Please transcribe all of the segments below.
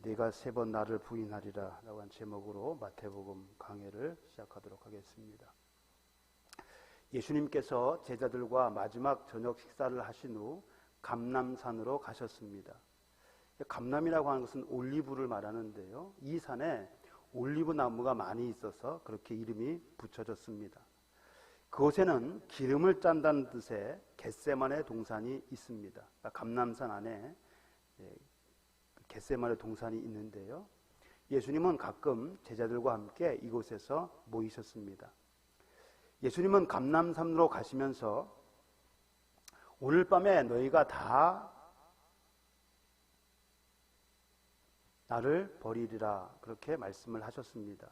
네가 3번 나를 부인하리라 라고 한 제목으로 마태복음 강해를 시작하도록 하겠습니다. 예수님께서 제자들과 마지막 저녁 식사를 하신 후 감람산으로 가셨습니다. 감람이라고 하는 것은 올리브를 말하는데요, 이 산에 올리브 나무가 많이 있어서 그렇게 이름이 붙여졌습니다. 그곳에는 기름을 짠다는 뜻의 겟세마네 동산이 있습니다. 감람산 안에 겟세마네 동산이 있는데요, 예수님은 가끔 제자들과 함께 이곳에서 모이셨습니다. 예수님은 감람산으로 가시면서 오늘 밤에 너희가 다 나를 버리리라 그렇게 말씀을 하셨습니다.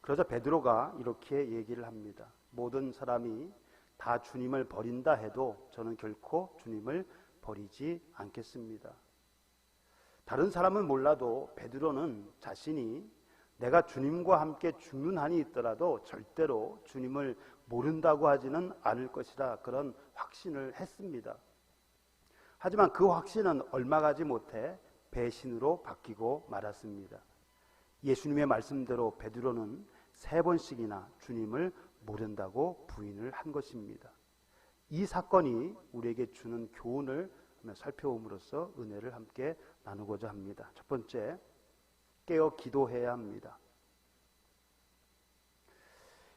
그러자 베드로가 이렇게 얘기를 합니다. 모든 사람이 다 주님을 버린다 해도 저는 결코 주님을 버리지 않겠습니다. 다른 사람은 몰라도 베드로는 자신이 내가 주님과 함께 죽는 한이 있더라도 절대로 주님을 모른다고 하지는 않을 것이라 그런 확신을 했습니다. 하지만 그 확신은 얼마 가지 못해 배신으로 바뀌고 말았습니다. 예수님의 말씀대로 베드로는 3번씩이나 주님을 모른다고 부인을 한 것입니다. 이 사건이 우리에게 주는 교훈을 살펴봄으로써 은혜를 함께 나누고자 합니다. 첫 번째, 깨어 기도해야 합니다.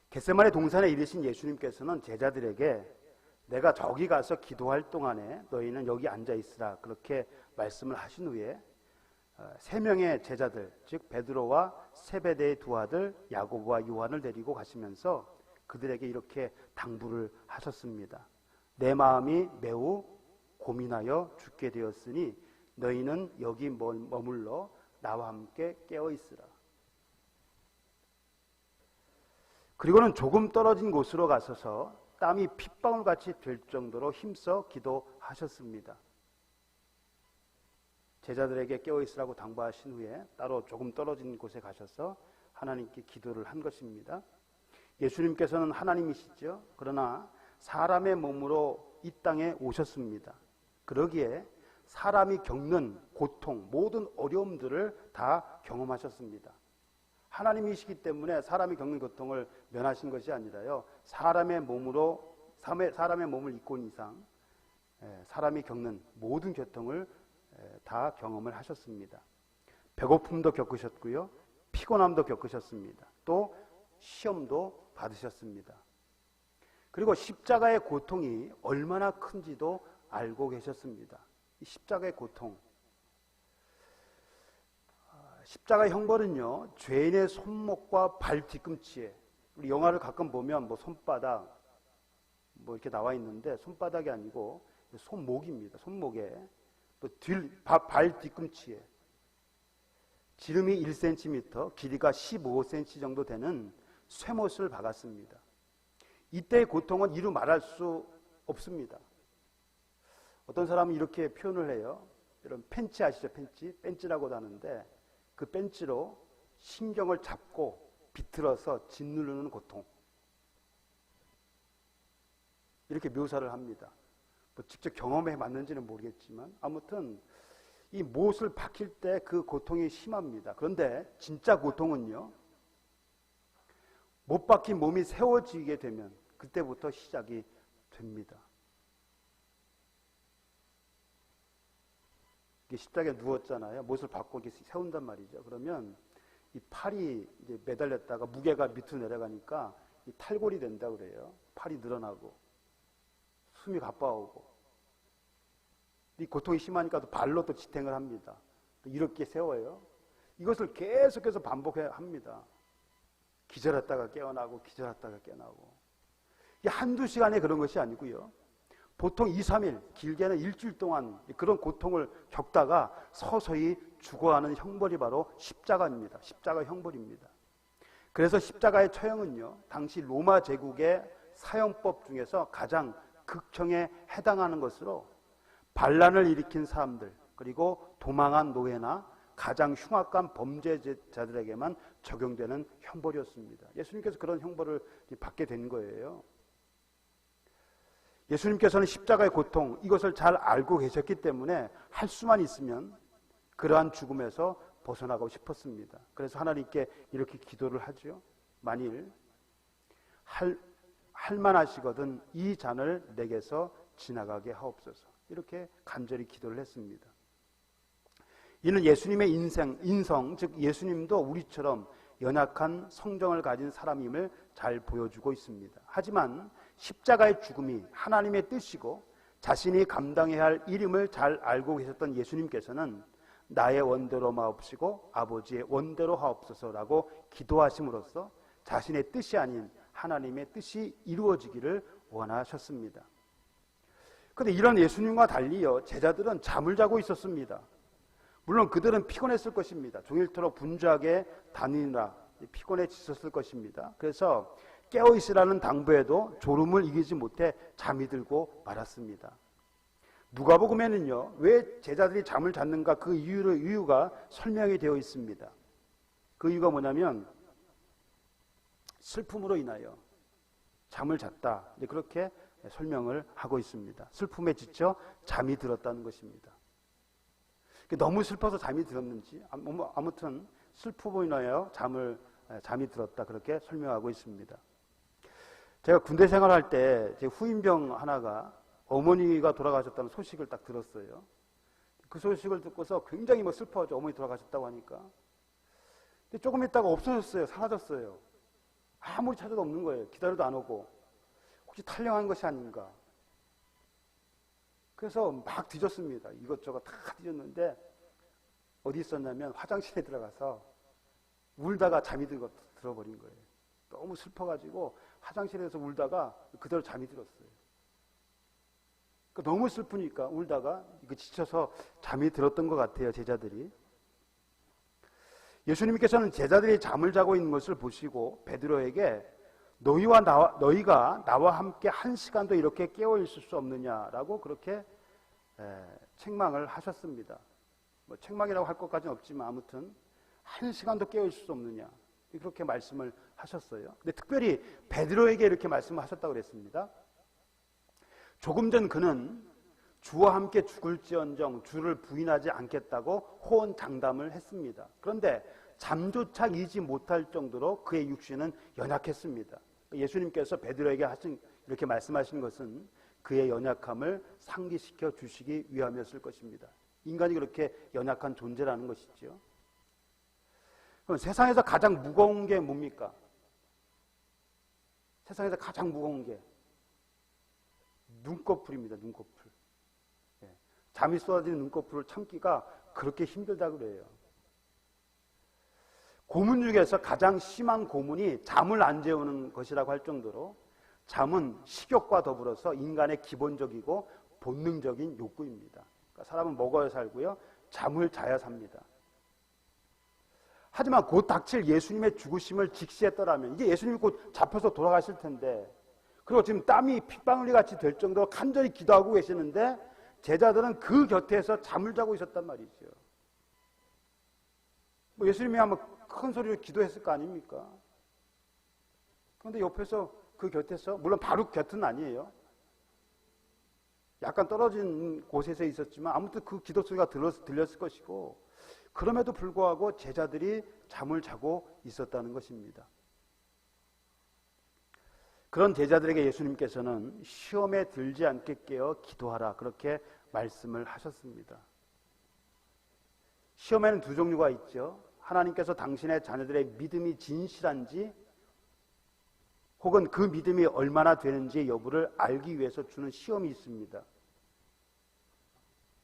겟세마네 동산에 이르신 예수님께서는 제자들에게 내가 저기 가서 기도할 동안에 너희는 여기 앉아 있으라 그렇게 말씀을 하신 후에 3명의 제자들, 즉 베드로와 세베대의 두 아들 야고보와 요한을 데리고 가시면서 그들에게 이렇게 당부를 하셨습니다. 내 마음이 매우 고민하여 죽게 되었으니 너희는 여기 머물러 나와 함께 깨어 있으라. 그리고는 조금 떨어진 곳으로 가서서 땀이 핏방울같이 될 정도로 힘써 기도하셨습니다. 제자들에게 깨어 있으라고 당부하신 후에 따로 조금 떨어진 곳에 가셔서 하나님께 기도를 한 것입니다. 예수님께서는 하나님이시죠. 그러나 사람의 몸으로 이 땅에 오셨습니다. 그러기에 사람이 겪는 고통, 모든 어려움들을 다 경험하셨습니다. 하나님이시기 때문에 사람이 겪는 고통을 면하신 것이 아니라요, 사람의 몸을 입고 온 이상 사람이 겪는 모든 고통을 다 경험을 하셨습니다. 배고픔도 겪으셨고요, 피곤함도 겪으셨습니다. 또 시험도 받으셨습니다. 그리고 십자가의 고통이 얼마나 큰지도 알고 계셨습니다. 이 십자가의 고통, 십자가의 형벌은요, 죄인의 손목과 발 뒤꿈치에, 우리 영화를 가끔 보면 손바닥 이렇게 나와 있는데 손바닥이 아니고 손목입니다. 손목에 또 발 뒤꿈치에 지름이 1cm, 길이가 15cm 정도 되는 쇠못을 박았습니다. 이때의 고통은 이루 말할 수 없습니다. 어떤 사람은 이렇게 표현을 해요. 여러분 펜치 아시죠? 펜치라고도 하는데 그 펜치로 신경을 잡고 비틀어서 짓누르는 고통, 이렇게 묘사를 합니다. 직접 경험해 봤는지는 모르겠지만 아무튼 이 못을 박힐 때 그 고통이 심합니다. 그런데 진짜 고통은요, 못 박힌 몸이 세워지게 되면 그때부터 시작이 됩니다. 십자가에 누웠잖아요. 못을 박고 이렇게 세운단 말이죠. 그러면 이 팔이 이제 매달렸다가 무게가 밑으로 내려가니까 이 탈골이 된다 그래요. 팔이 늘어나고 숨이 가빠오고, 이 고통이 심하니까 또 발로 또 지탱을 합니다. 또 이렇게 세워요. 이것을 계속해서 반복해야 합니다. 기절했다가 깨어나고 기절했다가 깨어나고. 이게 한두 시간에 그런 것이 아니고요, 보통 2, 3일, 길게는 일주일 동안 그런 고통을 겪다가 서서히 죽어가는 형벌이 바로 십자가입니다. 십자가 형벌입니다. 그래서 십자가의 처형은요, 당시 로마 제국의 사형법 중에서 가장 극형에 해당하는 것으로 반란을 일으킨 사람들, 그리고 도망한 노예나 가장 흉악한 범죄자들에게만 적용되는 형벌이었습니다. 예수님께서 그런 형벌을 받게 된 거예요. 예수님께서는 십자가의 고통, 이것을 잘 알고 계셨기 때문에 할 수만 있으면 그러한 죽음에서 벗어나고 싶었습니다. 그래서 하나님께 이렇게 기도를 하죠. 만일 할만하시거든 이 잔을 내게서 지나가게 하옵소서. 이렇게 간절히 기도를 했습니다. 이는 예수님의 인성, 즉 예수님도 우리처럼 연약한 성정을 가진 사람임을 잘 보여주고 있습니다. 하지만 십자가의 죽음이 하나님의 뜻이고 자신이 감당해야 할 일임을 잘 알고 계셨던 예수님께서는 나의 원대로 마옵시고 아버지의 원대로 하옵소서라고 기도하심으로써 자신의 뜻이 아닌 하나님의 뜻이 이루어지기를 원하셨습니다. 그런데 이런 예수님과 달리요 제자들은 잠을 자고 있었습니다. 물론 그들은 피곤했을 것입니다. 종일토록 분주하게 다니느라 피곤해 지쳤을 것입니다. 그래서 깨어있으라는 당부에도 졸음을 이기지 못해 잠이 들고 말았습니다. 누가복음에는요 왜 제자들이 잠을 잤는가 그 이유가 설명이 되어 있습니다. 그 이유가 뭐냐면 슬픔으로 인하여 잠을 잤다, 그렇게 설명을 하고 있습니다. 슬픔에 지쳐 잠이 들었다는 것입니다. 너무 슬퍼서 잠이 들었는지 아무튼 슬픔으로 인하여 잠이 들었다, 그렇게 설명하고 있습니다. 제가 군대 생활할 때 제 후임병 하나가 어머니가 돌아가셨다는 소식을 딱 들었어요. 그 소식을 듣고서 굉장히 슬퍼하죠. 어머니 돌아가셨다고 하니까. 근데 조금 있다가 없어졌어요. 사라졌어요. 아무리 찾아도 없는 거예요. 기다려도 안 오고. 혹시 탈영한 것이 아닌가. 그래서 막 뒤졌습니다. 이것저것 다 뒤졌는데 어디 있었냐면 화장실에 들어가서 울다가 잠이 들어버린 거예요. 너무 슬퍼가지고 화장실에서 울다가 그대로 잠이 들었어요. 너무 슬프니까 울다가 지쳐서 잠이 들었던 것 같아요. 제자들이. 예수님께서는 제자들이 잠을 자고 있는 것을 보시고 베드로에게 너희가 나와 함께 한 시간도 이렇게 깨어 있을 수 없느냐라고 그렇게 책망을 하셨습니다. 책망이라고 할 것까지는 없지만 아무튼 한 시간도 깨어 있을 수 없느냐 그렇게 말씀을 하셨어요. 근데 특별히 베드로에게 이렇게 말씀을 하셨다고 그랬습니다. 조금 전 그는 주와 함께 죽을지언정 주를 부인하지 않겠다고 호언장담을 했습니다. 그런데 잠조차 이지 못할 정도로 그의 육신은 연약했습니다. 예수님께서 베드로에게 이렇게 말씀하신 것은 그의 연약함을 상기시켜 주시기 위함이었을 것입니다. 인간이 그렇게 연약한 존재라는 것이죠. 그럼 세상에서 가장 무거운 게 뭡니까? 세상에서 가장 무거운 게 눈꺼풀입니다. 눈꺼풀. 잠이 쏟아지는 눈꺼풀을 참기가 그렇게 힘들다 그래요. 고문 중에서 가장 심한 고문이 잠을 안 재우는 것이라고 할 정도로 잠은 식욕과 더불어서 인간의 기본적이고 본능적인 욕구입니다. 그러니까 사람은 먹어야 살고요. 잠을 자야 삽니다. 하지만 곧 닥칠 예수님의 죽으심을 직시했더라면 이제 예수님이 곧 잡혀서 돌아가실 텐데 그리고 지금 땀이 핏방울이 같이 될 정도로 간절히 기도하고 계시는데 제자들은 그 곁에서 잠을 자고 있었단 말이죠. 예수님이 아마 큰 소리로 기도했을 거 아닙니까? 그런데 옆에서 그 곁에서 물론 바로 곁은 아니에요. 약간 떨어진 곳에서 있었지만 아무튼 그 기도 소리가 들렸을 것이고 그럼에도 불구하고 제자들이 잠을 자고 있었다는 것입니다. 그런 제자들에게 예수님께서는 시험에 들지 않게 깨어 기도하라 그렇게 말씀을 하셨습니다. 시험에는 두 종류가 있죠. 하나님께서 당신의 자녀들의 믿음이 진실한지 혹은 그 믿음이 얼마나 되는지 여부를 알기 위해서 주는 시험이 있습니다.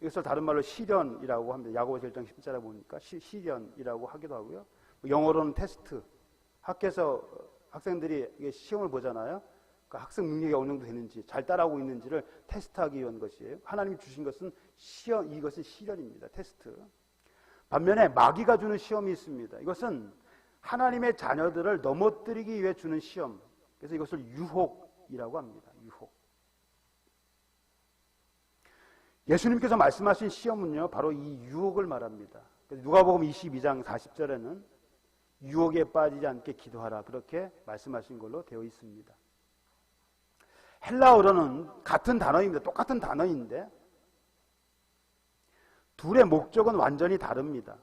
이것을 다른 말로 시련이라고 합니다. 야고보서 1장 10절에 보니까 시련이라고 하기도 하고요. 영어로는 테스트. 학교에서 학생들이 시험을 보잖아요. 그러니까 학생 능력이 어느 정도 되는지 잘 따라오고 있는지를 테스트하기 위한 것이에요. 하나님이 주신 것은 이것은 시련입니다. 테스트. 반면에 마귀가 주는 시험이 있습니다. 이것은 하나님의 자녀들을 넘어뜨리기 위해 주는 시험. 그래서 이것을 유혹이라고 합니다. 유혹. 예수님께서 말씀하신 시험은요, 바로 이 유혹을 말합니다. 누가복음 22장 40절에는 유혹에 빠지지 않게 기도하라 그렇게 말씀하신 걸로 되어 있습니다. 헬라어로는 같은 단어입니다. 똑같은 단어인데 둘의 목적은 완전히 다릅니다.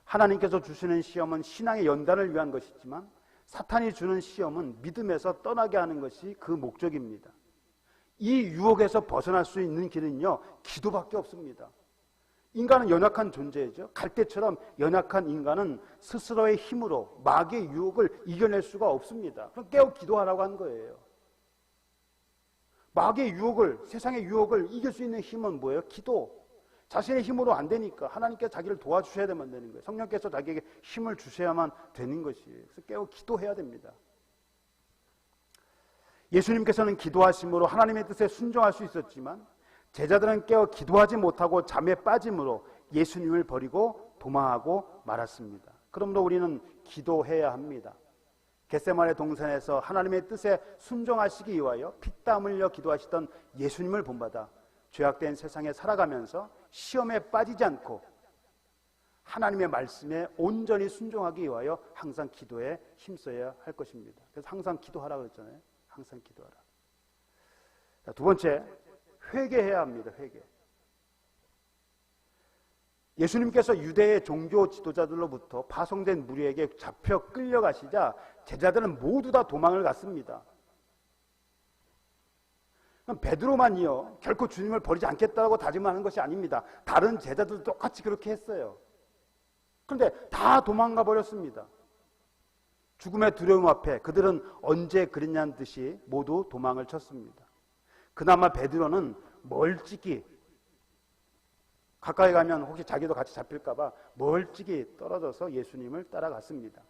하나님께서 주시는 시험은 신앙의 연단을 위한 것이지만 사탄이 주는 시험은 믿음에서 떠나게 하는 것이 그 목적입니다. 이 유혹에서 벗어날 수 있는 길은요, 기도밖에 없습니다. 인간은 연약한 존재죠. 갈대처럼 연약한 인간은 스스로의 힘으로 마귀의 유혹을 이겨낼 수가 없습니다. 그럼 깨어 기도하라고 한 거예요. 마귀의 유혹을, 세상의 유혹을 이길 수 있는 힘은 뭐예요? 기도. 자신의 힘으로 안 되니까 하나님께서 자기를 도와주셔야 되면 되는 거예요. 성령께서 자기에게 힘을 주셔야만 되는 것이에요. 그래서 깨어 기도해야 됩니다. 예수님께서는 기도하심으로 하나님의 뜻에 순종할 수 있었지만 제자들은 깨어 기도하지 못하고 잠에 빠짐으로 예수님을 버리고 도망하고 말았습니다. 그러므로 우리는 기도해야 합니다. 겟세마네 동산에서 하나님의 뜻에 순종하시기 위하여 피땀 흘려 기도하시던 예수님을 본받아 죄악된 세상에 살아가면서 시험에 빠지지 않고 하나님의 말씀에 온전히 순종하기 위하여 항상 기도에 힘써야 할 것입니다. 그래서 항상 기도하라고 그랬잖아요. 항상 기도하라. 자, 두 번째, 회개해야 합니다. 회개. 예수님께서 유대의 종교 지도자들로부터 파송된 무리에게 잡혀 끌려가시자 제자들은 모두 다 도망을 갔습니다. 베드로만이요, 결코 주님을 버리지 않겠다고 다짐하는 것이 아닙니다. 다른 제자들도 똑같이 그렇게 했어요. 그런데 다 도망가 버렸습니다. 죽음의 두려움 앞에 그들은 언제 그랬냐는 듯이 모두 도망을 쳤습니다. 그나마 베드로는 멀찍이, 가까이 가면 혹시 자기도 같이 잡힐까봐 멀찍이 떨어져서 예수님을 따라갔습니다.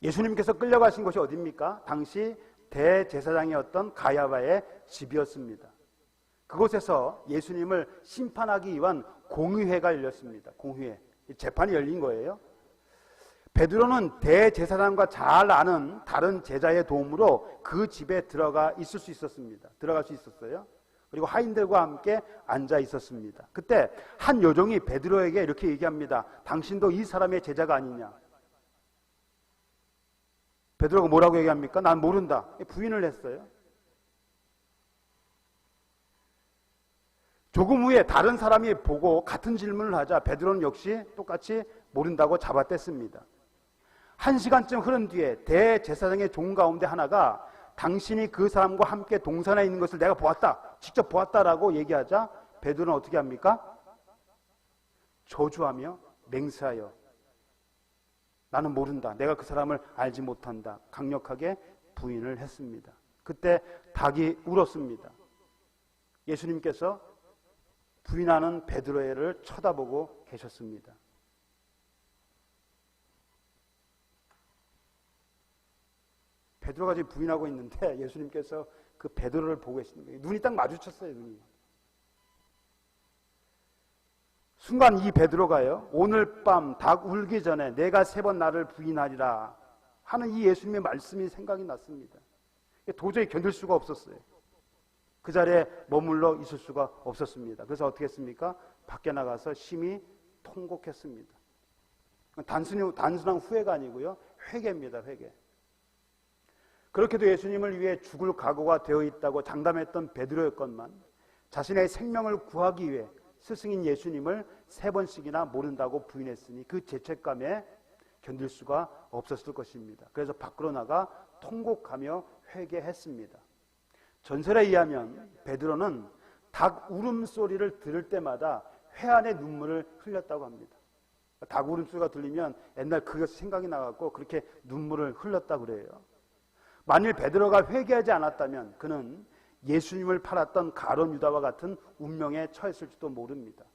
예수님께서 끌려가신 곳이 어디입니까? 당시 대제사장이었던 가야바의 집이었습니다. 그곳에서 예수님을 심판하기 위한 공의회가 열렸습니다. 공의회, 재판이 열린 거예요. 베드로는 대제사장과 잘 아는 다른 제자의 도움으로 그 집에 들어가 있을 수 있었습니다. 들어갈 수 있었어요. 그리고 하인들과 함께 앉아 있었습니다. 그때 한 여종이 베드로에게 이렇게 얘기합니다. 당신도 이 사람의 제자가 아니냐? 베드로가 뭐라고 얘기합니까? 난 모른다. 부인을 했어요. 조금 후에 다른 사람이 보고 같은 질문을 하자 베드로는 역시 똑같이 모른다고 잡아뗐습니다. 1시간쯤 흐른 뒤에 대제사장의 종 가운데 하나가 당신이 그 사람과 함께 동산에 있는 것을 내가 보았다, 직접 보았다라고 얘기하자 베드로는 어떻게 합니까? 저주하며 맹세하여 나는 모른다, 내가 그 사람을 알지 못한다, 강력하게 부인을 했습니다. 그때 닭이 울었습니다. 예수님께서 부인하는 베드로를 쳐다보고 계셨습니다. 베드로가 지금 부인하고 있는데 예수님께서 그 베드로를 보고 계시는 거예요. 눈이 딱 마주쳤어요. 눈이. 순간 이 베드로가요, 오늘 밤 닭 울기 전에 내가 3번 나를 부인하리라 하는 이 예수님의 말씀이 생각이 났습니다. 도저히 견딜 수가 없었어요. 그 자리에 머물러 있을 수가 없었습니다. 그래서 어떻게 했습니까? 밖에 나가서 심히 통곡했습니다. 단순한 후회가 아니고요, 회개입니다. 회개. 그렇게도 예수님을 위해 죽을 각오가 되어 있다고 장담했던 베드로였건만 자신의 생명을 구하기 위해 스승인 예수님을 3번씩이나 모른다고 부인했으니 그 죄책감에 견딜 수가 없었을 것입니다. 그래서 밖으로 나가 통곡하며 회개했습니다. 전설에 의하면 베드로는 닭 울음소리를 들을 때마다 회한의 눈물을 흘렸다고 합니다. 닭 울음소리가 들리면 옛날 그것이 생각이 나갖고 그렇게 눈물을 흘렸다고 그래요. 만일 베드로가 회개하지 않았다면 그는 예수님을 팔았던 가룟 유다와 같은 운명에 처했을지도 모릅니다.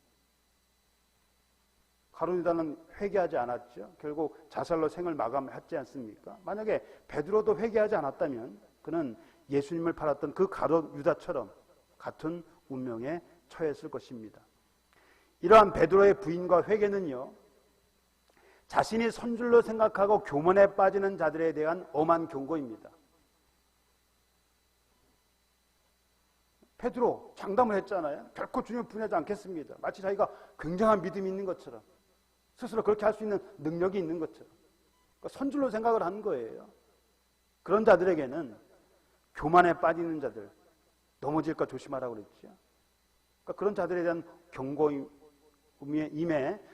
가룟 유다는 회개하지 않았죠. 결국 자살로 생을 마감했지 않습니까? 만약에 베드로도 회개하지 않았다면 그는 예수님을 팔았던 그 가룟 유다처럼 같은 운명에 처했을 것입니다. 이러한 베드로의 부인과 회개는요, 자신이 선줄로 생각하고 교만에 빠지는 자들에 대한 엄한 경고입니다. 베드로 장담을 했잖아요. 결코 주님을 부인하지 않겠습니다. 마치 자기가 굉장한 믿음이 있는 것처럼, 스스로 그렇게 할 수 있는 능력이 있는 것처럼, 그러니까 선줄로 생각을 한 거예요. 그런 자들에게는 교만에 빠지는 자들, 넘어질까 조심하라고 그랬죠. 그러니까 그런 자들에 대한 경고임에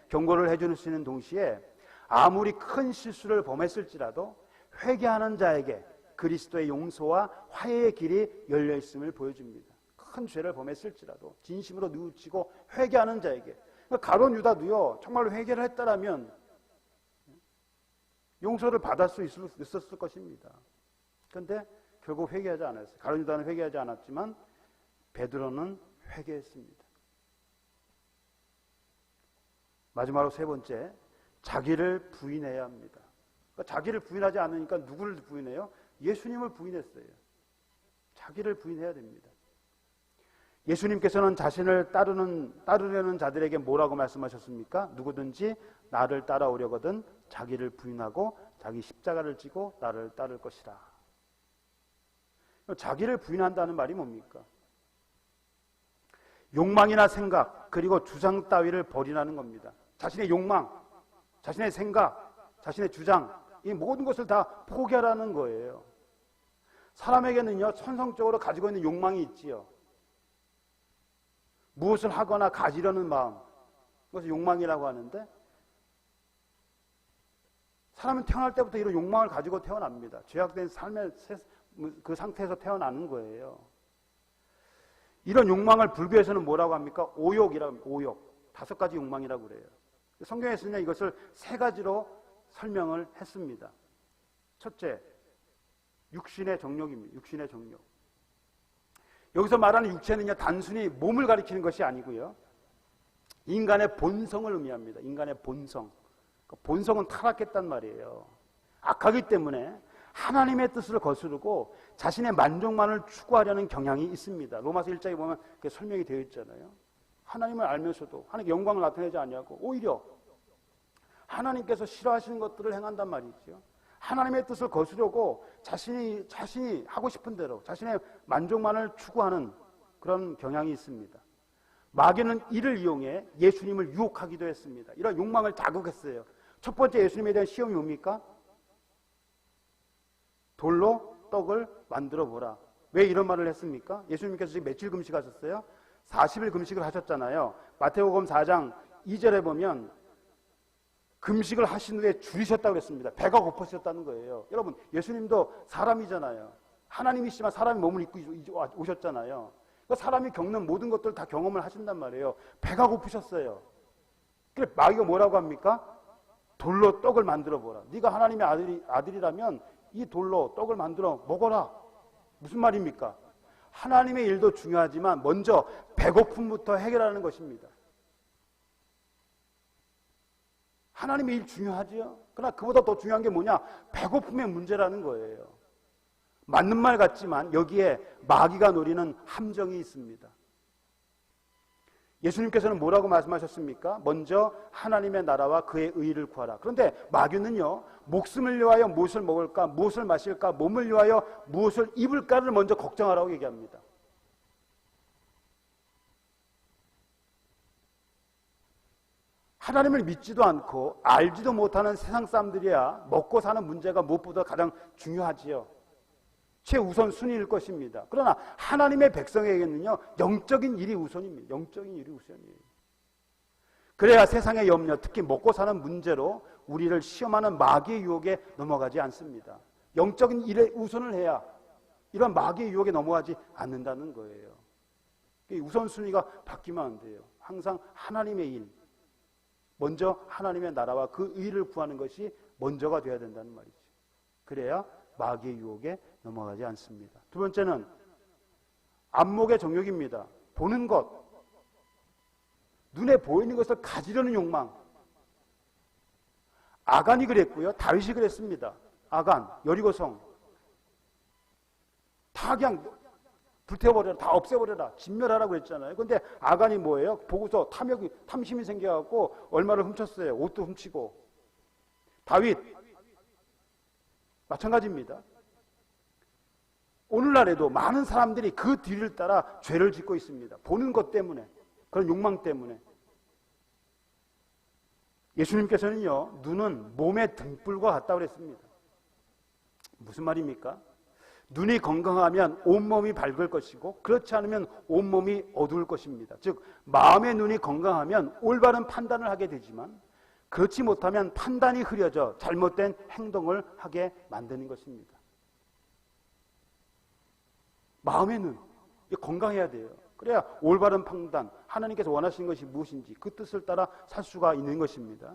경고를 해주시는 동시에 아무리 큰 실수를 범했을지라도 회개하는 자에게 그리스도의 용서와 화해의 길이 열려 있음을 보여줍니다. 큰 죄를 범했을지라도 진심으로 뉘우치고 회개하는 자에게. 가룟 유다도요, 정말 회개를 했다라면 용서를 받을 수 있었을 것입니다. 그런데 결국 회개하지 않았어요. 가룟 유다는 회개하지 않았지만 베드로는 회개했습니다. 마지막으로 세 번째, 자기를 부인해야 합니다. 그러니까 자기를 부인하지 않으니까 누구를 부인해요? 예수님을 부인했어요. 자기를 부인해야 됩니다. 예수님께서는 자신을 따르려는 자들에게 뭐라고 말씀하셨습니까? 누구든지 나를 따라오려거든 자기를 부인하고 자기 십자가를 지고 나를 따를 것이라. 자기를 부인한다는 말이 뭡니까? 욕망이나 생각 그리고 주장 따위를 버리라는 겁니다. 자신의 욕망, 자신의 생각, 자신의 주장, 이 모든 것을 다 포기하라는 거예요. 사람에게는요, 천성적으로 가지고 있는 욕망이 있지요. 무엇을 하거나 가지려는 마음, 그것을 욕망이라고 하는데, 사람은 태어날 때부터 이런 욕망을 가지고 태어납니다. 죄악된 삶의 그 상태에서 태어나는 거예요. 이런 욕망을 불교에서는 뭐라고 합니까? 오욕이라고 합니다. 오욕. 5가지 욕망이라고 그래요. 성경에서는 이것을 3가지로 설명을 했습니다. 첫째, 육신의 정욕입니다. 육신의 정욕. 여기서 말하는 육체는요, 단순히 몸을 가리키는 것이 아니고요, 인간의 본성을 의미합니다. 인간의 본성. 본성은 타락했단 말이에요. 악하기 때문에 하나님의 뜻을 거스르고 자신의 만족만을 추구하려는 경향이 있습니다. 로마서 1장에 보면 그게 설명이 되어 있잖아요. 하나님을 알면서도 하나님의 영광을 나타내지 않냐고 오히려 하나님께서 싫어하시는 것들을 행한단 말이죠. 하나님의 뜻을 거스르고 자신이 하고 싶은 대로 자신의 만족만을 추구하는 그런 경향이 있습니다. 마귀는 이를 이용해 예수님을 유혹하기도 했습니다. 이런 욕망을 자극했어요. 첫 번째 예수님에 대한 시험이 뭡니까? 돌로 떡을 만들어 보라. 왜 이런 말을 했습니까? 예수님께서 지금 며칠 금식하셨어요? 40일 금식을 하셨잖아요. 마태복음 4장 2절에 보면 금식을 하신 후에 줄이셨다고 그랬습니다. 배가 고프셨다는 거예요. 여러분, 예수님도 사람이잖아요. 하나님이시지만 사람의 몸을 입고 오셨잖아요. 그러니까 사람이 겪는 모든 것들을 다 경험을 하신단 말이에요. 배가 고프셨어요. 그래, 마귀가 뭐라고 합니까? 돌로 떡을 만들어 보라. 네가 하나님의 아들이라면 이 돌로 떡을 만들어 먹어라. 무슨 말입니까? 하나님의 일도 중요하지만 먼저 배고픔부터 해결하는 것입니다. 하나님의 일 중요하지요. 그러나 그보다 더 중요한 게 뭐냐? 배고픔의 문제라는 거예요. 맞는 말 같지만 여기에 마귀가 노리는 함정이 있습니다. 예수님께서는 뭐라고 말씀하셨습니까? 먼저 하나님의 나라와 그의 의의를 구하라. 그런데 마귀는요, 목숨을 위하여 무엇을 먹을까, 무엇을 마실까, 몸을 위하여 무엇을 입을까를 먼저 걱정하라고 얘기합니다. 하나님을 믿지도 않고 알지도 못하는 세상 사람들이야 먹고 사는 문제가 무엇보다 가장 중요하지요. 최우선 순위일 것입니다. 그러나 하나님의 백성에게는요, 영적인 일이 우선입니다. 영적인 일이 우선이에요. 그래야 세상의 염려, 특히 먹고 사는 문제로 우리를 시험하는 마귀의 유혹에 넘어가지 않습니다. 영적인 일에 우선을 해야 이런 마귀의 유혹에 넘어가지 않는다는 거예요. 우선순위가 바뀌면 안 돼요. 항상 하나님의 일, 먼저 하나님의 나라와 그 의를 구하는 것이 먼저가 되어야 된다는 말이죠. 그래야 마귀의 유혹에 넘어가지 않습니다. 두 번째는 안목의 정욕입니다. 보는 것, 눈에 보이는 것을 가지려는 욕망. 아간이 그랬고요, 다윗이 그랬습니다. 아간, 여리고성 다 그냥 불태워버려라, 다 없애버려라, 진멸하라고 했잖아요. 그런데 아간이 뭐예요? 보고서 탐심이 생겨갖고 얼마를 훔쳤어요. 옷도 훔치고. 다윗 마찬가지입니다. 오늘날에도 많은 사람들이 그 뒤를 따라 죄를 짓고 있습니다. 보는 것 때문에, 그런 욕망 때문에. 예수님께서는요, 눈은 몸의 등불과 같다고 그랬습니다. 무슨 말입니까? 눈이 건강하면 온몸이 밝을 것이고 그렇지 않으면 온몸이 어두울 것입니다. 즉 마음의 눈이 건강하면 올바른 판단을 하게 되지만 그렇지 못하면 판단이 흐려져 잘못된 행동을 하게 만드는 것입니다. 마음의 눈, 건강해야 돼요. 그래야 올바른 판단, 하나님께서 원하시는 것이 무엇인지 그 뜻을 따라 살 수가 있는 것입니다.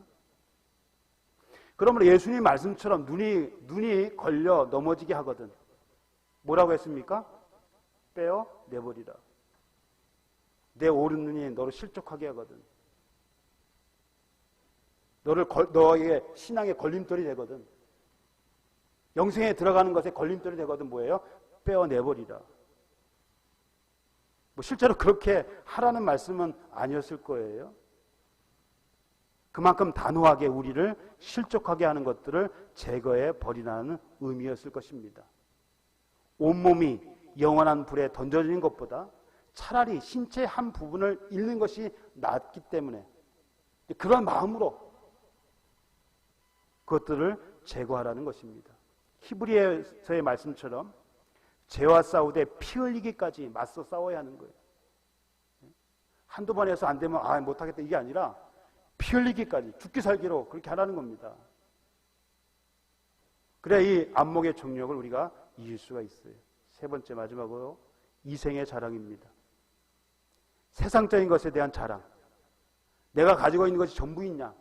그러므로 예수님 말씀처럼 눈이 걸려 넘어지게 하거든 뭐라고 했습니까? 빼어 내버리라. 내 오른 눈이 너를 실족하게 하거든. 너의 신앙의 걸림돌이 되거든. 영생에 들어가는 것에 걸림돌이 되거든 뭐예요? 빼어 내버리라. 실제로 그렇게 하라는 말씀은 아니었을 거예요. 그만큼 단호하게 우리를 실족하게 하는 것들을 제거해 버리라는 의미였을 것입니다. 온몸이 영원한 불에 던져지는 것보다 차라리 신체의 한 부분을 잃는 것이 낫기 때문에 그런 마음으로 그것들을 제거하라는 것입니다. 히브리서의 말씀처럼 죄와 싸우되 피 흘리기까지 맞서 싸워야 하는 거예요. 한두 번 해서 안 되면 못하겠다 이게 아니라 피 흘리기까지 죽기 살기로 그렇게 하라는 겁니다. 그래야 이 안목의 정욕을 우리가 이길 수가 있어요. 세 번째 마지막으로 이생의 자랑입니다. 세상적인 것에 대한 자랑. 내가 가지고 있는 것이 전부이냐,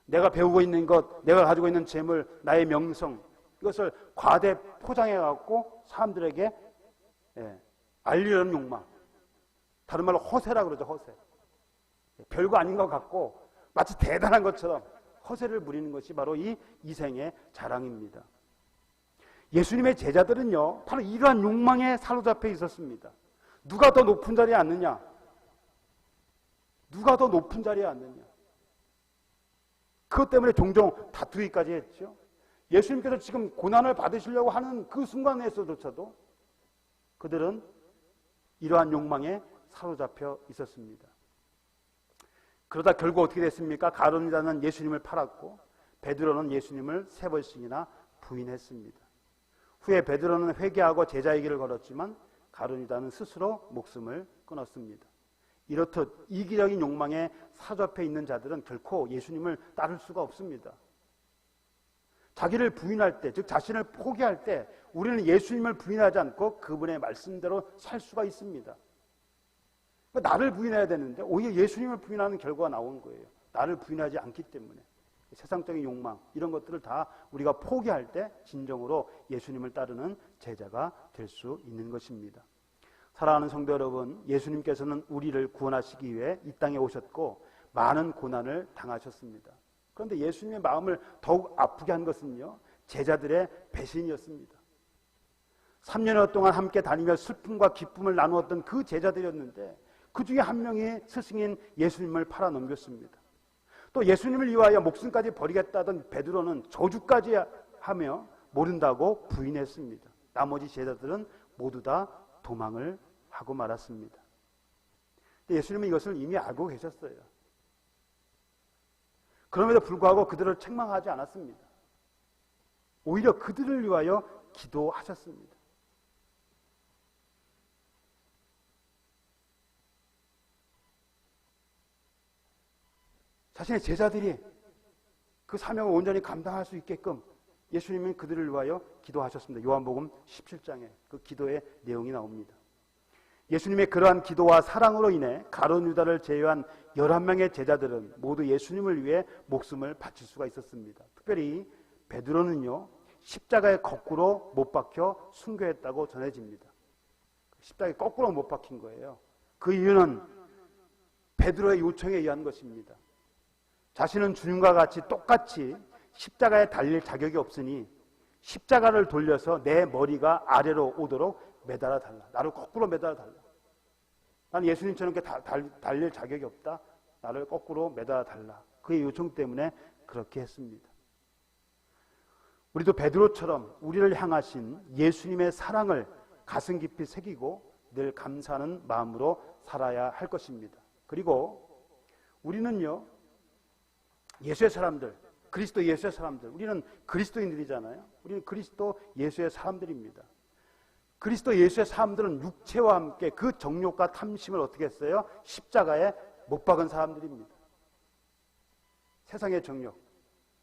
내가 배우고 있는 것, 내가 가지고 있는 재물, 나의 명성, 이것을 과대 포장해 갖고 사람들에게 알리려는 욕망. 다른 말로 허세라고 그러죠. 허세. 별거 아닌 것 같고 마치 대단한 것처럼 허세를 부리는 것이 바로 이 이생의 자랑입니다. 예수님의 제자들은요, 바로 이러한 욕망에 사로잡혀 있었습니다. 누가 더 높은 자리에 앉느냐? 누가 더 높은 자리에 앉느냐? 그것 때문에 종종 다투기까지 했죠. 예수님께서 지금 고난을 받으시려고 하는 그 순간에서조차도 그들은 이러한 욕망에 사로잡혀 있었습니다. 그러다 결국 어떻게 됐습니까? 가룟 유다는 예수님을 팔았고 베드로는 예수님을 3번씩이나 부인했습니다. 후에 베드로는 회개하고 제자의 길을 걸었지만 가룟 유다는 스스로 목숨을 끊었습니다. 이렇듯 이기적인 욕망에 사로잡혀 있는 자들은 결코 예수님을 따를 수가 없습니다. 자기를 부인할 때, 즉 자신을 포기할 때 우리는 예수님을 부인하지 않고 그분의 말씀대로 살 수가 있습니다. 나를 부인해야 되는데 오히려 예수님을 부인하는 결과가 나온 거예요. 나를 부인하지 않기 때문에. 세상적인 욕망 이런 것들을 다 우리가 포기할 때 진정으로 예수님을 따르는 제자가 될 수 있는 것입니다. 사랑하는 성도 여러분, 예수님께서는 우리를 구원하시기 위해 이 땅에 오셨고 많은 고난을 당하셨습니다. 그런데 예수님의 마음을 더욱 아프게 한 것은요, 제자들의 배신이었습니다. 3년여 동안 함께 다니며 슬픔과 기쁨을 나누었던 그 제자들이었는데 그 중에 한 명이 스승인 예수님을 팔아넘겼습니다. 또 예수님을 위하여 목숨까지 버리겠다던 베드로는 저주까지 하며 모른다고 부인했습니다. 나머지 제자들은 모두 다 도망을 하고 말았습니다. 예수님은 이것을 이미 알고 계셨어요. 그럼에도 불구하고 그들을 책망하지 않았습니다. 오히려 그들을 위하여 기도하셨습니다. 자신의 제자들이 그 사명을 온전히 감당할 수 있게끔 예수님은 그들을 위하여 기도하셨습니다. 요한복음 17장에 그 기도의 내용이 나옵니다. 예수님의 그러한 기도와 사랑으로 인해 가룟 유다를 제외한 11명의 제자들은 모두 예수님을 위해 목숨을 바칠 수가 있었습니다. 특별히 베드로는요, 십자가에 거꾸로 못 박혀 순교했다고 전해집니다. 십자가에 거꾸로 못 박힌 거예요. 그 이유는 베드로의 요청에 의한 것입니다. 자신은 주님과 같이 똑같이 십자가에 달릴 자격이 없으니 십자가를 돌려서 내 머리가 아래로 오도록 매달아 달라. 나를 거꾸로 매달아 달라. 나는 예수님처럼 달릴 자격이 없다. 나를 거꾸로 매달아 달라. 그의 요청 때문에 그렇게 했습니다. 우리도 베드로처럼 우리를 향하신 예수님의 사랑을 가슴 깊이 새기고 늘 감사하는 마음으로 살아야 할 것입니다. 그리고 우리는요, 예수의 사람들, 그리스도 예수의 사람들, 우리는 그리스도인들이잖아요. 우리는 그리스도 예수의 사람들입니다. 그리스도 예수의 사람들은 육체와 함께 그 정욕과 탐심을 어떻게 했어요? 십자가에 못 박은 사람들입니다. 세상의 정욕,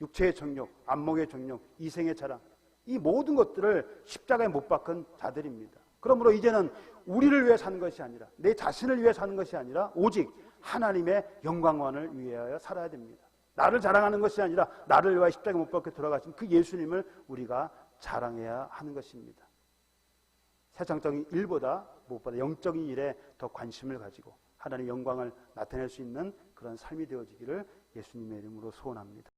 육체의 정욕, 안목의 정욕, 이생의 자랑, 이 모든 것들을 십자가에 못 박은 자들입니다. 그러므로 이제는 우리를 위해 사는 것이 아니라, 내 자신을 위해 사는 것이 아니라 오직 하나님의 영광만을 위하여 살아야 됩니다. 나를 자랑하는 것이 아니라 나를 위하여 십자가에 못 박혀 돌아가신 그 예수님을 우리가 자랑해야 하는 것입니다. 세상적인 일보다 무엇보다 영적인 일에 더 관심을 가지고 하나님의 영광을 나타낼 수 있는 그런 삶이 되어지기를 예수님의 이름으로 소원합니다.